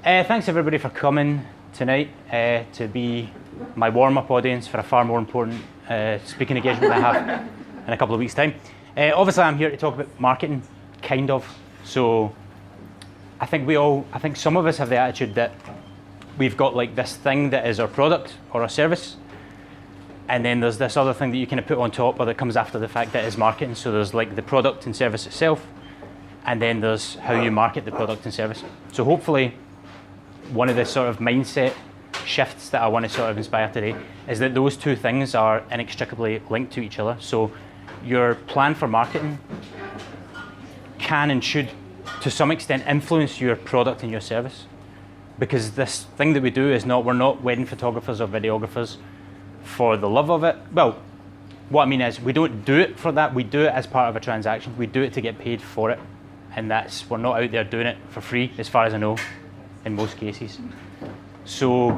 Thanks everybody for coming tonight to be my warm-up audience for a far more important speaking engagement I have in a couple of weeks' time. Obviously I'm here to talk about marketing, kind of. So I think some of us have the attitude that we've got like this thing that is our product or our service, and then there's this other thing that you kind of put on top or that comes after the fact that is marketing. So there's like the product and service itself, and then there's how you market the product and service. So hopefully one of the sort of mindset shifts that I want to sort of inspire today is that those two things are inextricably linked to each other. So your plan for marketing can and should to some extent influence your product and your service, because this thing that we do is we're not wedding photographers or videographers for the love of it. Well, what I mean is we don't do it for that. We do it as part of a transaction. We do it to get paid for it, and we're not out there doing it for free, as far as I know, in most cases. So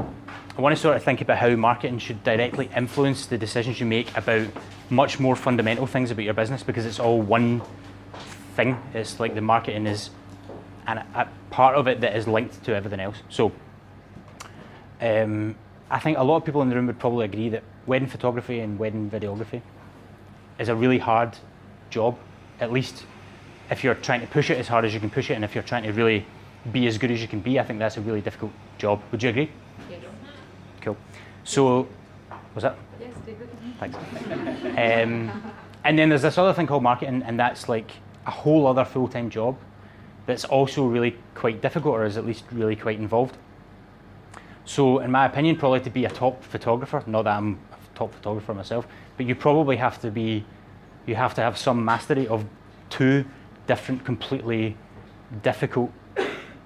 I want to sort of think about how marketing should directly influence the decisions you make about much more fundamental things about your business, because it's all one thing. It's like the marketing is a part of it that is linked to everything else. So I think a lot of people in the room would probably agree that wedding photography and wedding videography is a really hard job, at least if you're trying to push it as hard as you can push it, and if you're trying to really be as good as you can be. I think that's a really difficult job. Would you agree? Yes. Cool. So, was that? Yes, they would. Thanks. And then there's this other thing called marketing, and that's like a whole other full-time job that's also really quite difficult, or is at least really quite involved. So in my opinion, probably to be a top photographer, not that I'm a top photographer myself, but you probably have to have some mastery of two different, completely difficult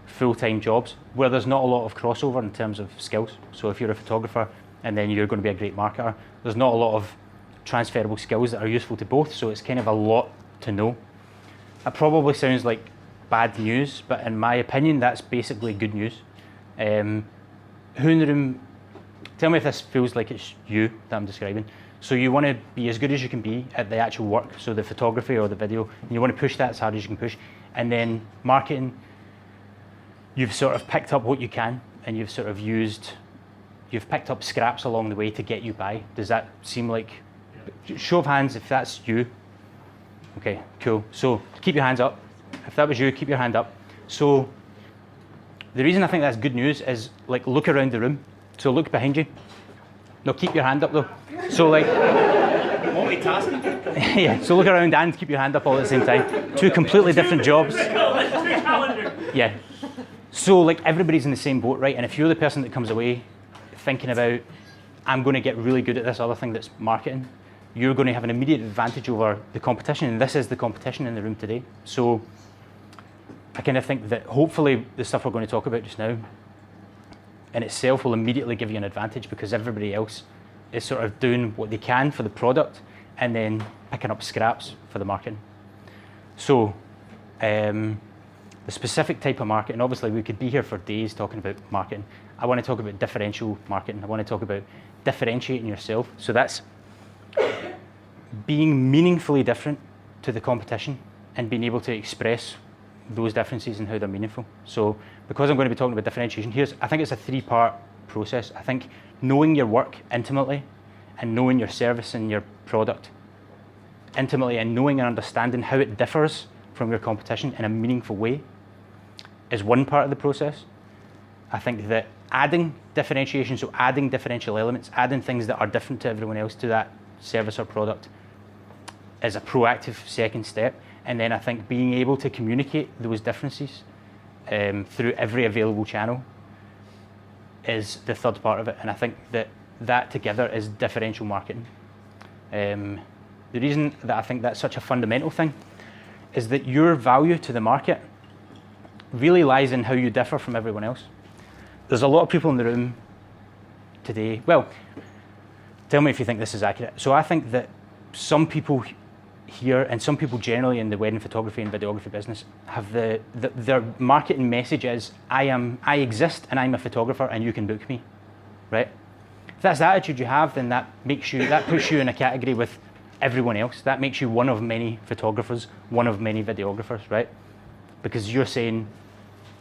full-time jobs where there's not a lot of crossover in terms of skills. So if you're a photographer and then you're going to be a great marketer, there's not a lot of transferable skills that are useful to both, so it's kind of a lot to know. That probably sounds like bad news, but in my opinion, that's basically good news. Who in the room, tell me if this feels like it's you that I'm describing. So you want to be as good as you can be at the actual work, so the photography or the video, and you want to push that as hard as you can push. And then marketing, you've sort of picked up what you can, and you've picked up scraps along the way to get you by. Does that seem like, show of hands if that's you? Okay, cool. So keep your hands up. If that was you, keep your hand up. So the reason I think that's good news is, like, look around the room. So look behind you. No, keep your hand up though. So like, multitasking. Yeah, so look around and keep your hand up all at the same time. Two completely different jobs. Yeah. So like everybody's in the same boat, right? And if you're the person that comes away thinking about, I'm going to get really good at this other thing that's marketing, you're going to have an immediate advantage over the competition, and this is the competition in the room today. So I kind of think that hopefully the stuff we're going to talk about just now in itself will immediately give you an advantage, because everybody else is sort of doing what they can for the product and then picking up scraps for the marketing. So the specific type of marketing, obviously we could be here for days talking about marketing. I want to talk about differential marketing. I want to talk about differentiating yourself. So that's being meaningfully different to the competition and being able to express those differences and how they're meaningful. So because I'm going to be talking about differentiation, I think it's a three-part process. I think knowing your work intimately, and knowing your service and your product intimately, and knowing and understanding how it differs from your competition in a meaningful way is one part of the process. I think that adding differentiation, so adding differential elements, adding things that are different to everyone else to that service or product, is a proactive second step. And then I think being able to communicate those differences through every available channel is the third part of it. And I think that together is differential marketing. The reason that I think that's such a fundamental thing is that your value to the market really lies in how you differ from everyone else. There's a lot of people in the room today. Well, tell me if you think this is accurate. So I think that some people here, and some people generally in the wedding photography and videography business, have their marketing message is, I exist and I'm a photographer and you can book me, right? If that's the attitude you have, then that puts you in a category with everyone else. That makes you one of many photographers, one of many videographers, right? Because you're saying,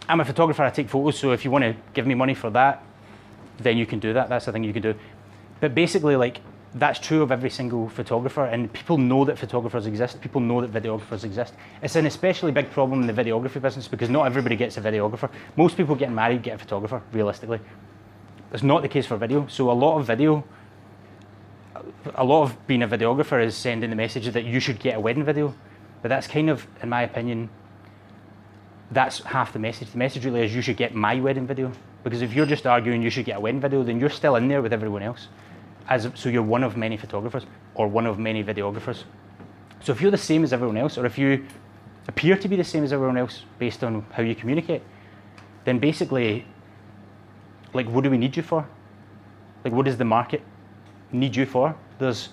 I'm a photographer, I take photos, so if you want to give me money for that, then you can do that. That's the thing you can do. But basically, like, that's true of every single photographer, and people know that photographers exist. People know that videographers exist. It's an especially big problem in the videography business because not everybody gets a videographer. Most people getting married get a photographer, realistically. It's not the case for video. So a lot of being a videographer is sending the message that you should get a wedding video. But that's kind of, in my opinion, that's half the message. The message really is you should get my wedding video. Because if you're just arguing you should get a wedding video, then you're still in there with everyone else. So you're one of many photographers or one of many videographers. So if you're the same as everyone else, or if you appear to be the same as everyone else based on how you communicate, then basically, like, what do we need you for? Like, what does the market need you for? There's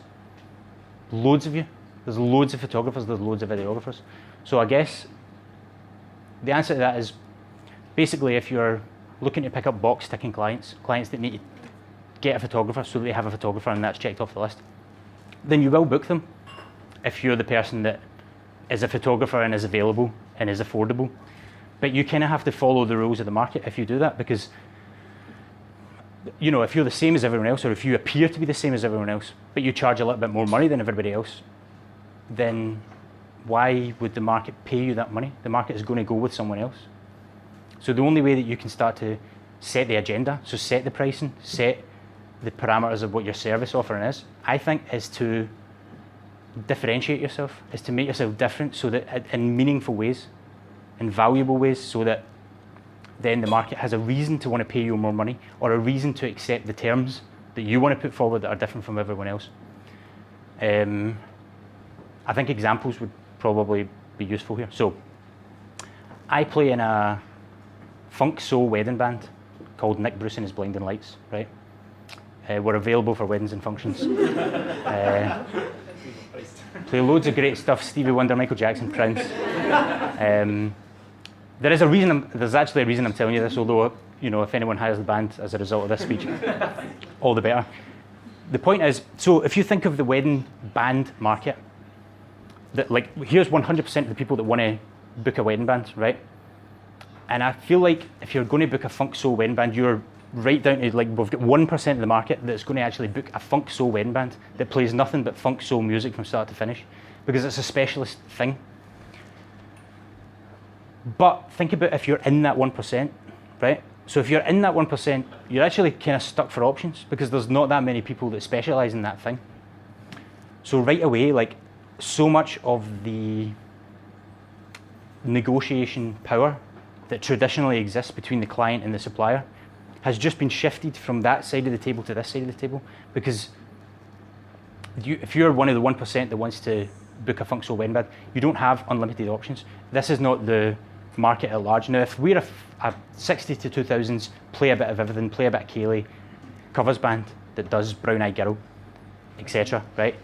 loads of you. There's loads of photographers, there's loads of videographers. So I guess the answer to that is basically if you're looking to pick up box ticking clients that need to get a photographer so that they have a photographer and that's checked off the list, then you will book them if you're the person that is a photographer and is available and is affordable. But you kind of have to follow the rules of the market if you do that, because you know, if you're the same as everyone else, or if you appear to be the same as everyone else, but you charge a little bit more money than everybody else, then why would the market pay you that money? The market is going to go with someone else. So the only way that you can start to set the agenda, so set the pricing, set the parameters of what your service offering is, I think, is to differentiate yourself, is to make yourself different so that in meaningful ways, in valuable ways, so that then the market has a reason to want to pay you more money or a reason to accept the terms that you want to put forward that are different from everyone else. I think examples would probably be useful here. So I play in a funk soul wedding band called Nick Bruce and His Blinding Lights, right? We're available for weddings and functions. Play loads of great stuff, Stevie Wonder, Michael Jackson, Prince. There's actually a reason I'm telling you this, although, you know, if anyone hires the band as a result of this speech, all the better. The point is, so if you think of the wedding band market, that, like, here's 100% of the people that want to book a wedding band, right? And I feel like if you're going to book a funk soul wedding band, you're right down to, like, we've got 1% of the market that's going to actually book a funk soul wedding band that plays nothing but funk soul music from start to finish, because it's a specialist thing. But think about if you're in that 1%, right? So if you're in that 1%, you're actually kind of stuck for options because there's not that many people that specialize in that thing. So right away, like, so much of the negotiation power that traditionally exists between the client and the supplier has just been shifted from that side of the table to this side of the table, because if you're one of the 1% that wants to book a funk soul wedding band, you don't have unlimited options. This is not the market at large. Now, if we're a 60 to 2000s, play a bit of everything, play a bit of Kaylee, covers band that does Brown Eyed Girl, etc., right?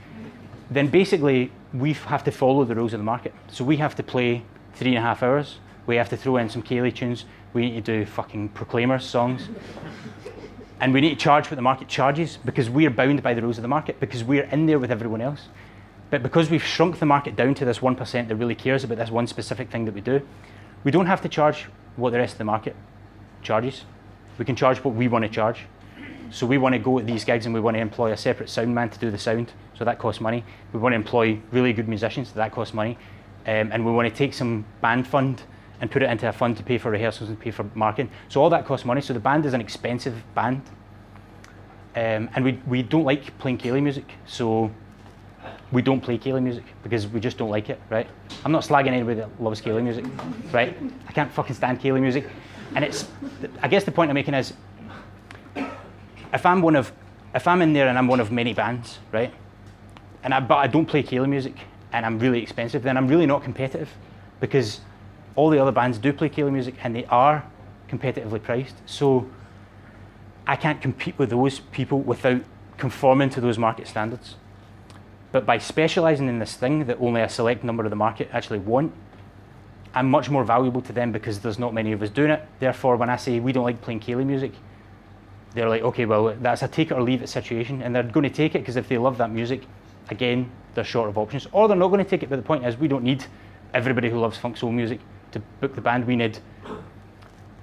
Then basically we have to follow the rules of the market. So we have to play 3.5 hours. We have to throw in some Kaylee tunes. We need to do fucking Proclaimers songs. And we need to charge what the market charges because we're bound by the rules of the market, because we're in there with everyone else. But because we've shrunk the market down to this 1% that really cares about this one specific thing that we do, we don't have to charge what the rest of the market charges. We can charge what we want to charge. So we want to go at these gigs and we want to employ a separate sound man to do the sound, so that costs money. We want to employ really good musicians, so that costs money. And we want to take some band fund and put it into a fund to pay for rehearsals and pay for marketing. So all that costs money. So the band is an expensive band. And we don't like playing Kaylee music, so we don't play Kaylee music because we just don't like it, right? I'm not slagging anybody that loves Kaylee music, right? I can't fucking stand Kaylee music. And I guess the point I'm making is, if I'm in there and I'm one of many bands, right? But I don't play Kaylee music and I'm really expensive, then I'm really not competitive, because all the other bands do play Kaylee music and they are competitively priced. So I can't compete with those people without conforming to those market standards. But by specializing in this thing that only a select number of the market actually want, I'm much more valuable to them because there's not many of us doing it. Therefore, when I say we don't like playing Kaylee music, they're like, okay, well, that's a take it or leave it situation. And they're going to take it because if they love that music, again, they're short of options. Or they're not going to take it, but the point is we don't need everybody who loves funk soul music to book the band. We need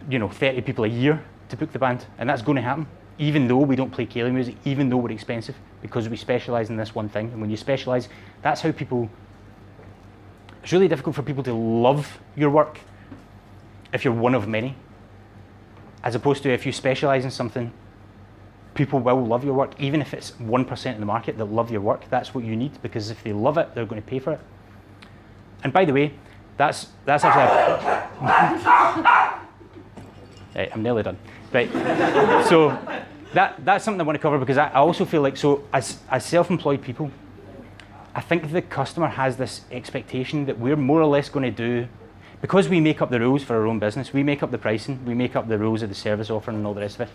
30 people a year to book the band, and that's going to happen, even though we don't play ceilidh music, even though we're expensive, because we specialise in this one thing. And when you specialise, that's how people. It's really difficult for people to love your work if you're one of many, as opposed to if you specialise in something, people will love your work, even if it's 1% of the market that love your work. That's what you need, because if they love it, they're going to pay for it. And by the way, that's actually right, I'm nearly done. Right, so that's something I want to cover, because I also feel like, so as self-employed people, I think the customer has this expectation that we're more or less going to do, because we make up the rules for our own business, we make up the pricing, we make up the rules of the service offering and all the rest of it,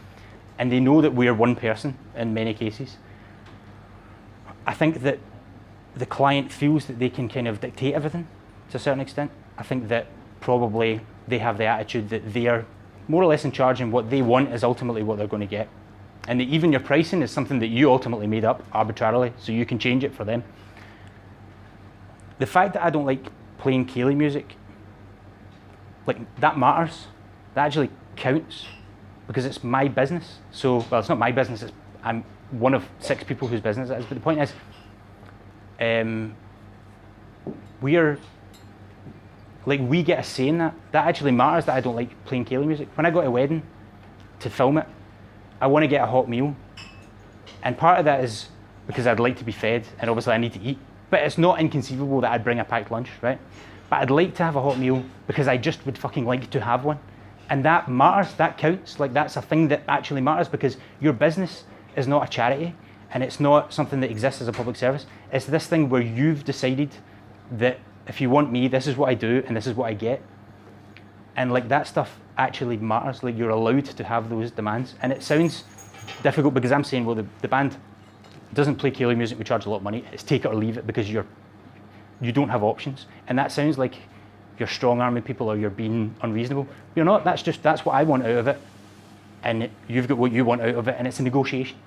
and they know that we're one person in many cases. I think that the client feels that they can kind of dictate everything to a certain extent. I think that probably they have the attitude that they are more or less in charge, and what they want is ultimately what they're going to get. And that even your pricing is something that you ultimately made up arbitrarily, so you can change it for them. The fact that I don't like playing ceilidh music, like, that matters. That actually counts, because it's my business. So, well, it's not my business, I'm one of 6 people whose business it is, but the point is, we get a say in that. That actually matters, that I don't like playing ceilidh music. When I go to a wedding to film it, I want to get a hot meal. And part of that is because I'd like to be fed, and obviously I need to eat. But it's not inconceivable that I'd bring a packed lunch, right? But I'd like to have a hot meal because I just would fucking like to have one. And that matters, that counts. Like, that's a thing that actually matters, because your business is not a charity, and it's not something that exists as a public service. It's this thing where you've decided that if you want me, this is what I do and this is what I get. And like, that stuff actually matters. Like, you're allowed to have those demands. And it sounds difficult because I'm saying, well, the band doesn't play ceilidh music, we charge a lot of money. It's take it or leave it, because you don't have options. And that sounds like you're strong-arming people or you're being unreasonable. You're not. That's what I want out of it, and you've got what you want out of it, and it's a negotiation.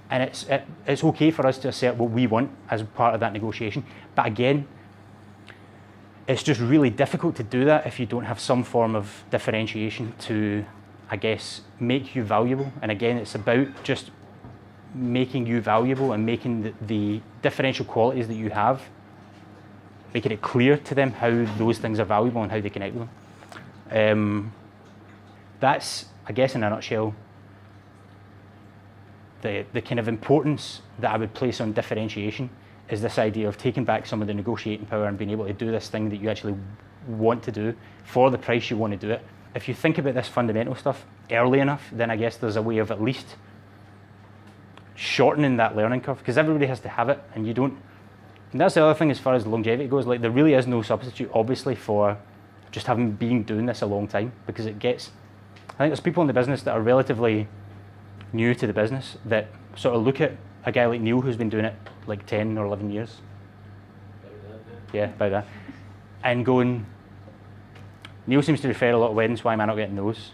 And it's okay for us to assert what we want as part of that negotiation. But again, it's just really difficult to do that if you don't have some form of differentiation to, I guess, make you valuable. And again, it's about just making you valuable and making the differential qualities that you have, making it clear to them how those things are valuable and how they connect with them. That's, I guess, in a nutshell, the kind of importance that I would place on differentiation is this idea of taking back some of the negotiating power and being able to do this thing that you actually want to do for the price you want to do it. If you think about this fundamental stuff early enough, then I guess there's a way of at least shortening that learning curve, because everybody has to have it, and you don't. And that's the other thing as far as longevity goes. Like, there really is no substitute, obviously, for just been doing this a long time, because it gets. I think there's people in the business that are relatively new to the business that sort of look at a guy like Neil who's been doing it like 10 or 11 years. Yeah, about that. And going, Neil seems to refer a lot of weddings, why am I not getting those?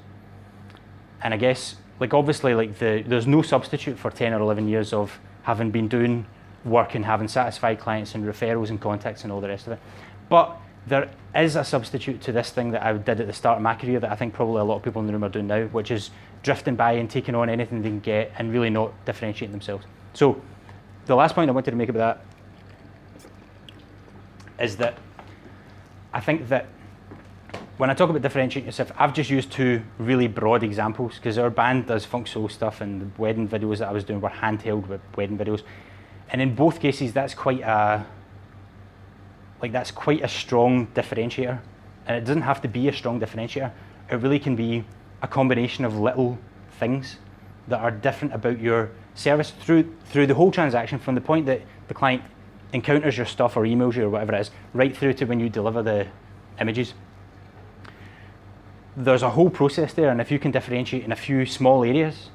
And I guess, like, obviously, like, there's no substitute for 10 or 11 years of having been doing work and having satisfied clients and referrals and contacts and all the rest of it. But there is a substitute to this thing that I did at the start of my career that I think probably a lot of people in the room are doing now, which is drifting by and taking on anything they can get and really not differentiating themselves. So the last point I wanted to make about that is that I think that when I talk about differentiating yourself, I've just used 2 really broad examples, because our band does funk soul stuff, and the wedding videos that I was doing were handheld with wedding videos. And in both cases, that's quite a strong differentiator. And it doesn't have to be a strong differentiator. It really can be a combination of little things that are different about your service through the whole transaction, from the point that the client encounters your stuff or emails you or whatever it is, right through to when you deliver the images. There's a whole process there, and if you can differentiate in a few small areas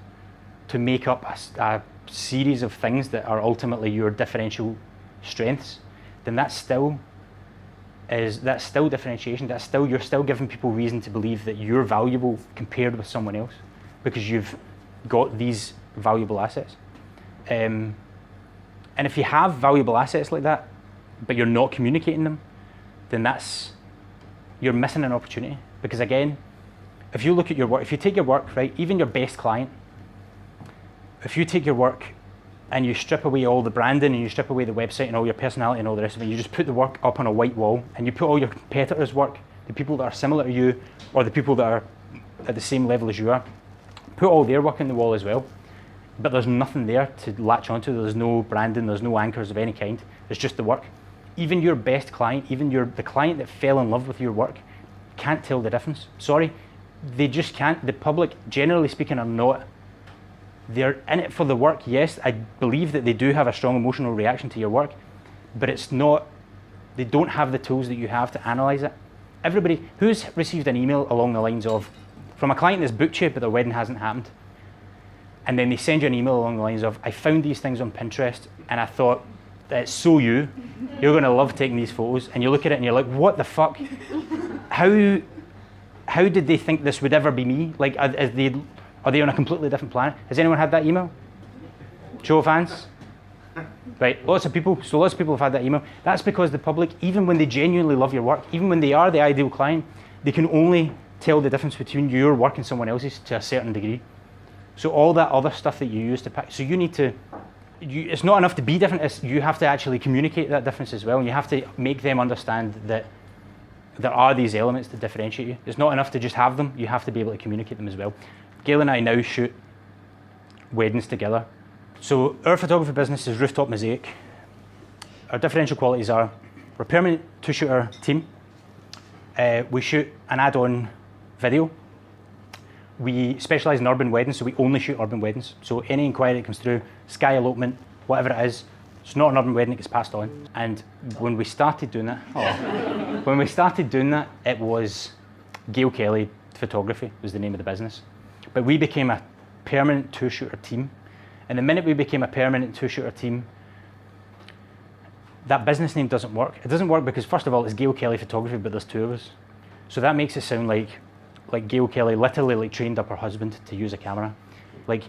to make up a series of things that are ultimately your differential strengths, then that's still differentiation. You're still giving people reason to believe that you're valuable compared with someone else, because you've got these valuable assets. And if you have valuable assets like that, but you're not communicating them, then you're missing an opportunity. Because again, if you look at your work, if you take your work, right, even your best client, if you take your work and you strip away all the branding and you strip away the website and all your personality and all the rest of it, you just put the work up on a white wall and you put all your competitors' work, the people that are similar to you or the people that are at the same level as you are, put all their work in the wall as well. But there's nothing there to latch onto. There's no branding, there's no anchors of any kind. It's just the work. Even your best client, even the client that fell in love with your work, can't tell the difference. Sorry, they just can't. The public, generally speaking, are not. They're in it for the work. Yes, I believe that they do have a strong emotional reaction to your work, but it's not, they don't have the tools that you have to analyze it. Everybody, who's received an email along the lines of, from a client that's booked you, but their wedding hasn't happened, and then they send you an email along the lines of, I found these things on Pinterest, and I thought, that's so you're going to love taking these photos, and you look at it and you're like, what the fuck? How did they think this would ever be me? Like, are they on a completely different planet? Has anyone had that email? Show of hands? Right, lots of people have had that email. That's because the public, even when they genuinely love your work, even when they are the ideal client, they can only tell the difference between your work and someone else's to a certain degree. So all that other stuff that you use to pick, so you need to, it's not enough to be different, you have to actually communicate that difference as well, and you have to make them understand that there are these elements that differentiate you. It's not enough to just have them, you have to be able to communicate them as well. Gail and I now shoot weddings together. So our photography business is Rooftop Mosaic. Our differential qualities are, we're a permanent two-shooter team. We shoot an add-on video. We specialise in urban weddings, so we only shoot urban weddings. So any inquiry that comes through, sky elopement, whatever it is, it's not an urban wedding, it gets passed on. And when we started doing that, it was Gail Kelly Photography was the name of the business. But we became a permanent two-shooter team. And the minute we became a permanent two-shooter team, that business name doesn't work. It doesn't work because, first of all, it's Gail Kelly Photography, but there's two of us. So that makes it sound like Gail Kelly literally like trained up her husband to use a camera. Like,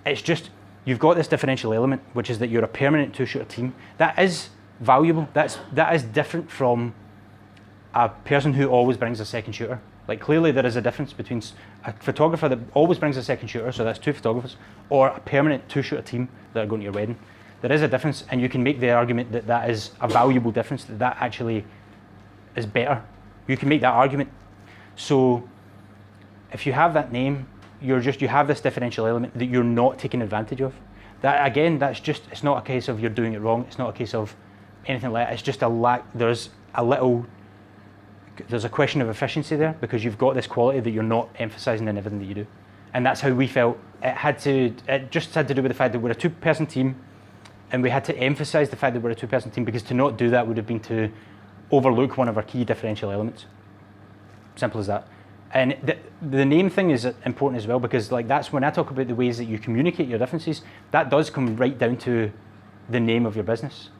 it's just, you've got this differential element, which is that you're a permanent two-shooter team. That is valuable. That is different from a person who always brings a second shooter. Like, clearly there is a difference between a photographer that always brings a second shooter, so that's two photographers, or a permanent two-shooter team that are going to your wedding. There is a difference, and you can make the argument that that is a valuable difference, that actually is better. You can make that argument. So if you have that name, you have this differential element that you're not taking advantage of. That, again, it's not a case of you're doing it wrong. It's not a case of anything like that. It's just there's a question of efficiency there, because you've got this quality that you're not emphasizing in everything that you do. And that's how we felt. It just had to do with the fact that we're a two-person team, and we had to emphasize the fact that we're a two-person team, because to not do that would have been to overlook one of our key differential elements. Simple as that. And the name thing is important as well, because like that's when I talk about the ways that you communicate your differences, that does come right down to the name of your business.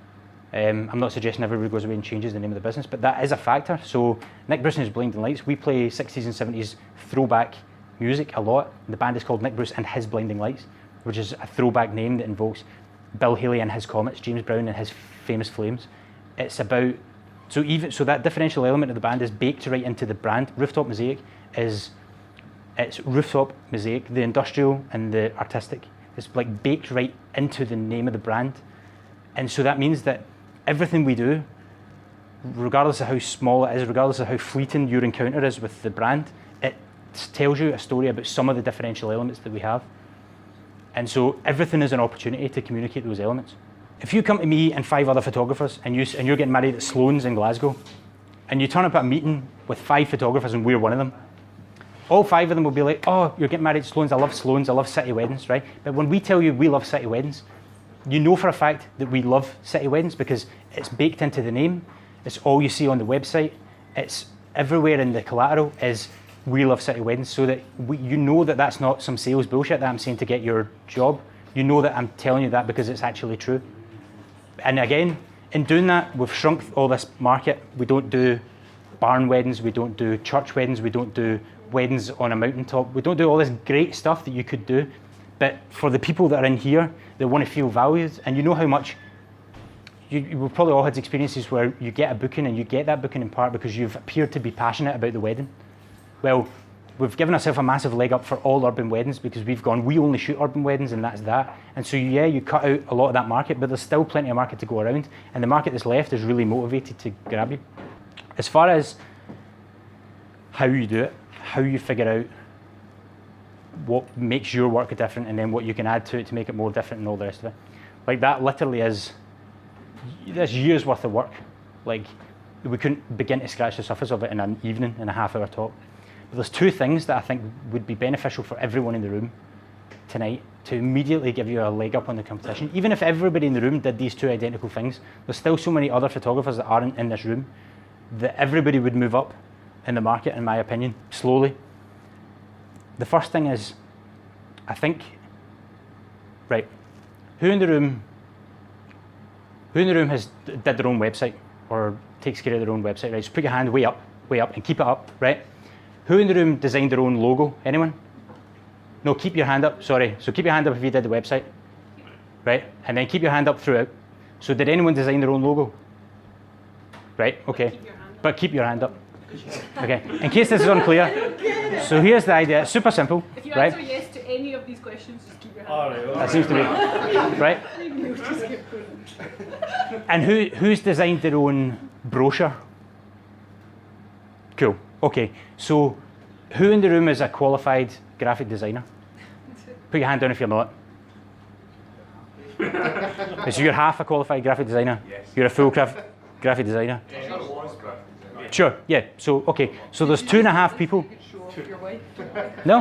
I'm not suggesting everybody goes away and changes the name of the business, but that is a factor. So Nick Bruce and his Blinding Lights, we play 60s and 70s throwback music a lot. The band is called Nick Bruce and His Blinding Lights, which is a throwback name that invokes Bill Haley and his Comets, James Brown and his Famous Flames. It's about, so that differential element of the band is baked right into the brand. Rooftop Mosaic it's Rooftop Mosaic, the industrial and the artistic. It's like baked right into the name of the brand. And so that means that everything we do, regardless of how small it is, regardless of how fleeting your encounter is with the brand, it tells you a story about some of the differential elements that we have. And so everything is an opportunity to communicate those elements. If you come to me and 5 other photographers and you're getting married at Sloan's in Glasgow, and you turn up at a meeting with 5 photographers and we're one of them, all 5 of them will be like, oh, you're getting married at Sloan's, I love city weddings, right? But when we tell you we love city weddings, you know for a fact that we love city weddings because it's baked into the name, it's all you see on the website, it's everywhere in the collateral is we love city weddings, so that you know that that's not some sales bullshit that I'm saying to get your job. You know that I'm telling you that because it's actually true. And again, in doing that, we've shrunk all this market. We don't do barn weddings, we don't do church weddings, we don't do weddings on a mountaintop. We don't do all this great stuff that you could do. But for the people that are in here, they want to feel valued, and you know how much, we've probably all had experiences where you get a booking and you get that booking in part because you've appeared to be passionate about the wedding. Well, we've given ourselves a massive leg up for all urban weddings because we've gone, we only shoot urban weddings and that's that. And so yeah, you cut out a lot of that market, but there's still plenty of market to go around. And the market that's left is really motivated to grab you. As far as how you do it, how you figure out what makes your work different and then what you can add to it to make it more different and all the rest of it. Like that literally is, there's years worth of work. Like we couldn't begin to scratch the surface of it in an evening, in a half-hour talk. But there's two things that I think would be beneficial for everyone in the room tonight to immediately give you a leg up on the competition. Even if everybody in the room did these two identical things, there's still so many other photographers that aren't in this room that everybody would move up in the market, in my opinion, slowly. The first thing is, I think, right, who in the room has did their own website or takes care of their own website, right? So put your hand way up, and keep it up, right? Who in the room designed their own logo? Anyone? No, keep your hand up, sorry. So keep your hand up if you did the website, right? And then keep your hand up throughout. So did anyone design their own logo? Right, okay. But keep your hand up. Okay, in case this is unclear. So here's the idea, it's super simple, If you right? answer yes to any of these questions, just keep your hand up. That seems to be, right? And who's designed their own brochure? Cool, okay. So who in the room is a qualified graphic designer? Put your hand down if you're not. So you're half a qualified graphic designer? Yes. You're a full graphic designer? Sure, yeah, so okay. So there's 2.5 people. No?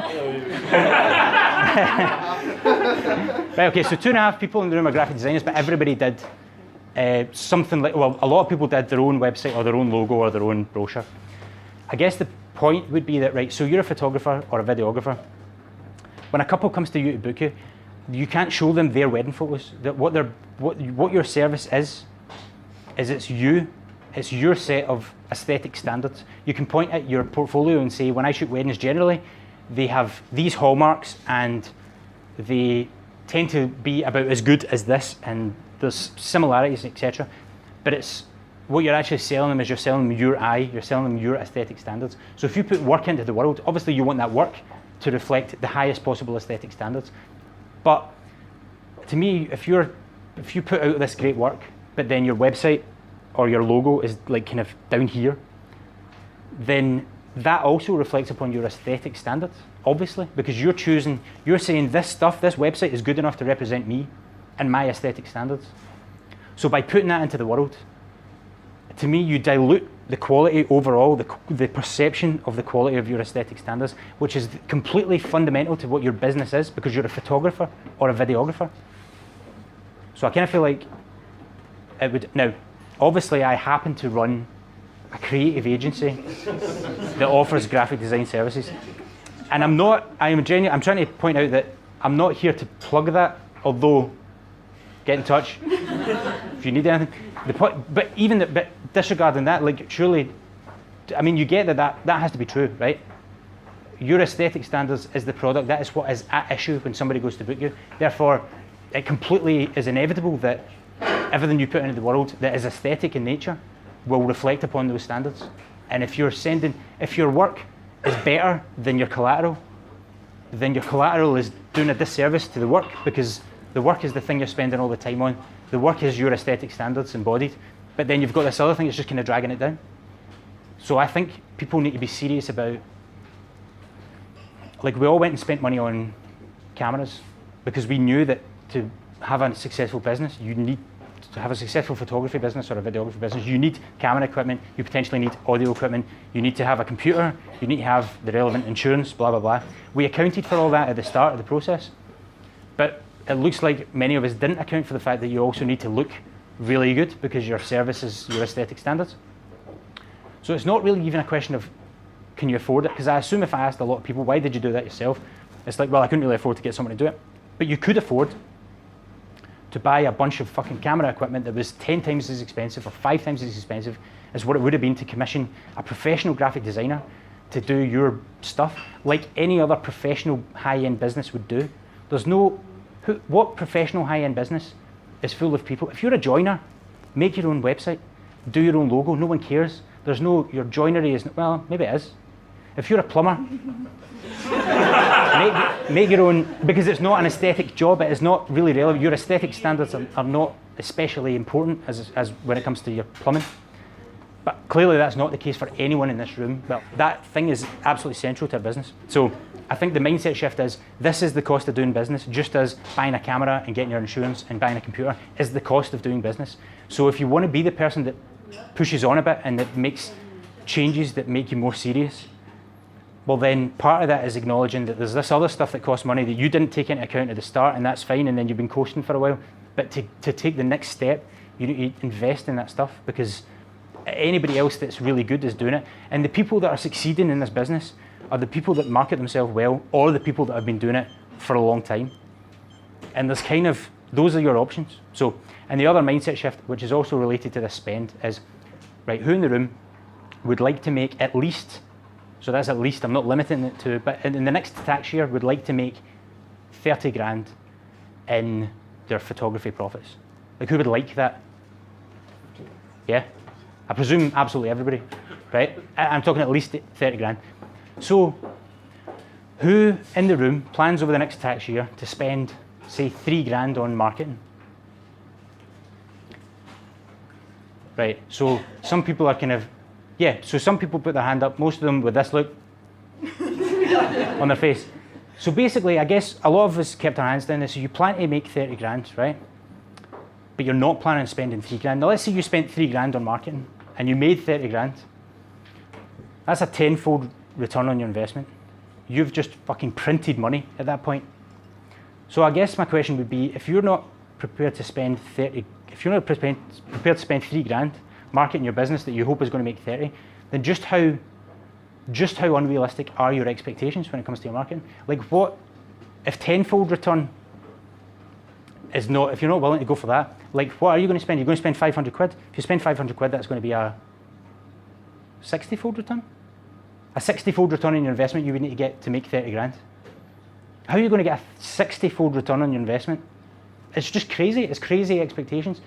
Right, okay, so 2.5 people in the room are graphic designers, but everybody did something like, well, a lot of people did their own website or their own logo or their own brochure. I guess the point would be that, right, so you're a photographer or a videographer. When a couple comes to you to book you, you can't show them their wedding photos. That what your service is it's you. It's your set of aesthetic standards. You can point at your portfolio and say, when I shoot weddings generally, they have these hallmarks and they tend to be about as good as this and there's similarities, etc. But it's what you're actually selling them is you're selling them your eye, you're selling them your aesthetic standards. So if you put work into the world, obviously you want that work to reflect the highest possible aesthetic standards. But to me, if you put out this great work, but then your website or your logo is like kind of down here, then that also reflects upon your aesthetic standards, obviously, because you're saying this website is good enough to represent me and my aesthetic standards. So by putting that into the world, to me, you dilute the quality overall, the perception of the quality of your aesthetic standards, which is completely fundamental to what your business is, because you're a photographer or a videographer. So I kind of feel like it would, now, obviously I happen to run a creative agency that offers graphic design services. And I'm trying to point out that I'm not here to plug that, although get in touch if you need anything. But disregarding that, like surely, I mean, you get that has to be true, right? Your aesthetic standards is the product. That is what is at issue when somebody goes to book you. Therefore, it completely is inevitable that everything you put into the world that is aesthetic in nature will reflect upon those standards. And if your work is better than your collateral, then your collateral is doing a disservice to the work, because the work is the thing you're spending all the time on. The work is your aesthetic standards embodied, but then you've got this other thing that's just kind of dragging it down. So I think people need to be serious about, like we all went and spent money on cameras because we knew that to have a successful business, you need to have a successful photography business or a videography business, you need camera equipment, you potentially need audio equipment, you need to have a computer, you need to have the relevant insurance, blah, blah, blah. We accounted for all that at the start of the process, but it looks like many of us didn't account for the fact that you also need to look really good because your service is your aesthetic standards. So it's not really even a question of can you afford it, because I assume if I asked a lot of people, why did you do that yourself? It's like, well, I couldn't really afford to get someone to do it. But you could afford to buy a bunch of fucking camera equipment that was 10 times as expensive or 5 times as expensive as what it would have been to commission a professional graphic designer to do your stuff, like any other professional high-end business would do. There's no, what professional high-end business is full of people? If you're a joiner, make your own website, do your own logo, no one cares. There's no, your joinery is, well, maybe it is. If you're a plumber, make your own, because it's not an aesthetic job, it is not really relevant. Your aesthetic standards are not especially important as when it comes to your plumbing. But clearly that's not the case for anyone in this room. Well, that thing is absolutely central to our business. So I think the mindset shift is, this is the cost of doing business, just as buying a camera and getting your insurance and buying a computer is the cost of doing business. So if you want to be the person that pushes on a bit and that makes changes that make you more serious, well then part of that is acknowledging that there's this other stuff that costs money that you didn't take into account at the start, and that's fine, and then you've been coasting for a while. But to take the next step, you need to invest in that stuff, because anybody else that's really good is doing it. And the people that are succeeding in this business are the people that market themselves well, or the people that have been doing it for a long time. And there's kind of, those are your options. So, and the other mindset shift, which is also related to this spend, is, right, who in the room would like to make at least, so that's at least, I'm not limiting it to, but in the next tax year would like to make 30 grand in their photography profits? Like, who would like that? Yeah? I presume absolutely everybody, right? I'm talking at least 30 grand. So, who in the room plans over the next tax year to spend, say, 3 grand on marketing? Right, so some people are kind of, yeah, so some people put their hand up, most of them with this look on their face. So basically, I guess a lot of us kept our hands down. So you plan to make 30 grand, right? But you're not planning on spending 3 grand. Now let's say you spent 3 grand on marketing and you made 30 grand. That's a 10-fold return on your investment. You've just fucking printed money at that point. So I guess my question would be, if you're not prepared to spend 30, if you're not prepared to spend 3 grand marketing your business that you hope is going to make 30, then just how unrealistic are your expectations when it comes to your marketing? Like, what if 10-fold return is not, if you're not willing to go for that, like, what are you going to spend? You're going to spend 500 quid. If you spend 500 quid, that's going to be a 60-fold return? A 60-fold return on your investment you would need to get to make 30 grand. How are you going to get a 60-fold return on your investment? It's just crazy. It's crazy expectations.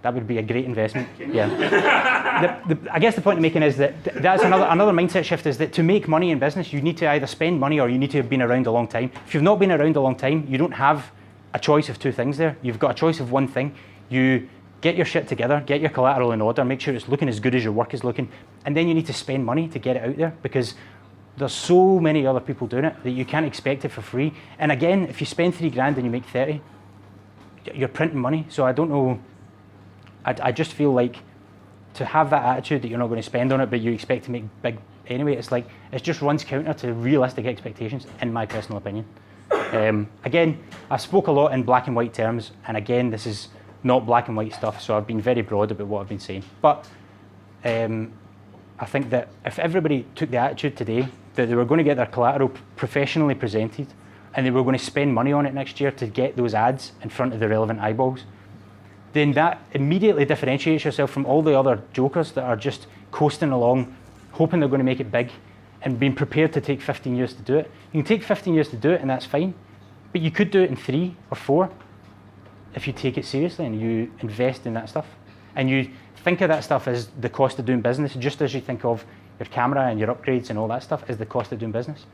That would be a great investment. Yeah. I guess the point I'm making is that that's another mindset shift, is that to make money in business, you need to either spend money or you need to have been around a long time. If you've not been around a long time, you don't have a choice of two things there. You've got a choice of one thing. You get your shit together, get your collateral in order, make sure it's looking as good as your work is looking, and then you need to spend money to get it out there, because there's so many other people doing it that you can't expect it for free. And again, if you spend 3 grand and you make 30, you're printing money. So I don't know. I just feel like to have that attitude that you're not going to spend on it, but you expect to make big anyway, it's like, it just runs counter to realistic expectations, in my personal opinion. Again, I spoke a lot in black and white terms, and again, this is not black and white stuff, so I've been very broad about what I've been saying. But I think that if everybody took the attitude today that they were going to get their collateral professionally presented, and they were going to spend money on it next year to get those ads in front of the relevant eyeballs, then that immediately differentiates yourself from all the other jokers that are just coasting along, hoping they're going to make it big, and being prepared to take 15 years to do it. You can take 15 years to do it, and that's fine, but you could do it in 3 or 4 if you take it seriously and you invest in that stuff. And you think of that stuff as the cost of doing business, just as you think of your camera and your upgrades and all that stuff as the cost of doing business.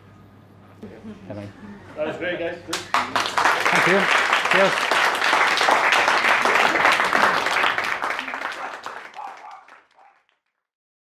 That was great, guys. Thank you. Cheers.